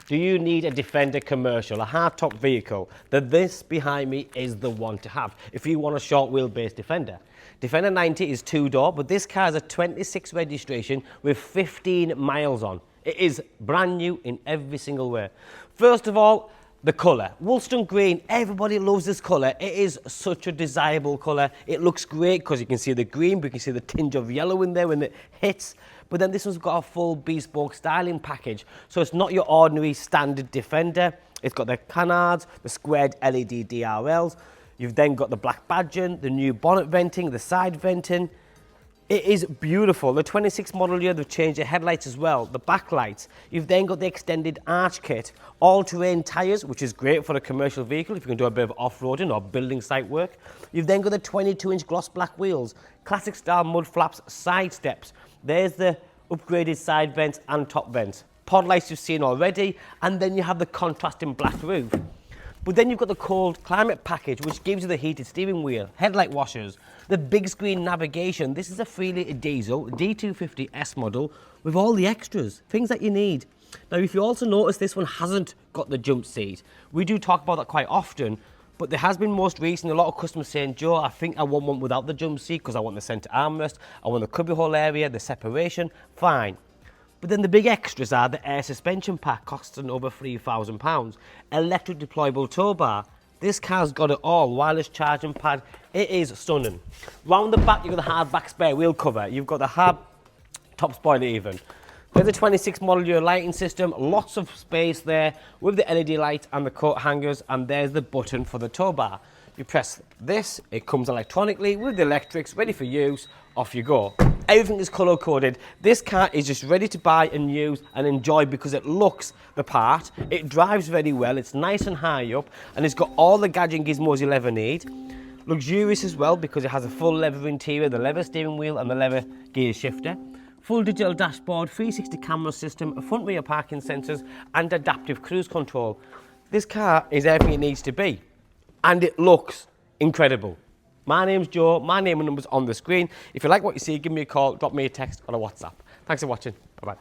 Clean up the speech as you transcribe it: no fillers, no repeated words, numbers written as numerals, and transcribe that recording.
Do you need a Defender commercial, a hardtop vehicle? Then this behind me is the one to have if you want a short wheelbase Defender. Defender 90 is two-door, but this car has a 26 registration with 15 miles on. It is brand new in every single way. First of all, the colour. Woolstone Green, everybody loves this colour. It is such a desirable colour. It looks great because you can see the green, but you can see the tinge of yellow in there when it hits. But then this one's got a full bespoke styling package. So it's not your ordinary standard Defender. It's got the Canards, the squared LED DRLs. You've then got the black badging, the new bonnet venting, the side venting. It is beautiful. The 26 model year, they've changed the headlights as well, the backlights. You've then got the extended arch kit, all terrain tyres, which is great for a commercial vehicle if you can do a bit of off-roading or building site work. You've then got the 22-inch gloss black wheels, classic style mud flaps, side steps. There's the upgraded side vents and top vents. Pod lights you've seen already, and then you have the contrasting black roof. But then you've got the cold climate package, which gives you the heated steering wheel, headlight washers, the big screen navigation. This is a 3-litre diesel D250 S model with all the extras, things that you need. Now, if you also notice, this one hasn't got the jump seat. We do talk about that quite often, but there has been most recently a lot of customers saying, Joe, I think I want one without the jump seat because I want the centre armrest, I want the cubbyhole area, the separation, fine. But then the big extras are the air suspension pack costing over £3,000, electric deployable tow bar. This car's got it all, wireless charging pad. It is stunning. Round the back, you've got the hard back spare wheel cover. You've got the hard top spoiler even. There's a 26 model year lighting system, lots of space there with the LED lights and the coat hangers, and there's the button for the tow bar. You press this, it comes electronically with the electrics, ready for use, off you go. Everything is colour coded. This car is just ready to buy and use and enjoy because it looks the part, it drives very well, it's nice and high up, and it's got all the gadget gizmos you'll ever need. Luxurious as well because it has a full leather interior, the leather steering wheel and the leather gear shifter. Full digital dashboard, 360 camera system, a front rear parking sensors and adaptive cruise control. This car is everything it needs to be. And it looks incredible. My name's Joe, my name and number's on the screen. If you like what you see, give me a call, drop me a text or a WhatsApp. Thanks for watching, bye-bye.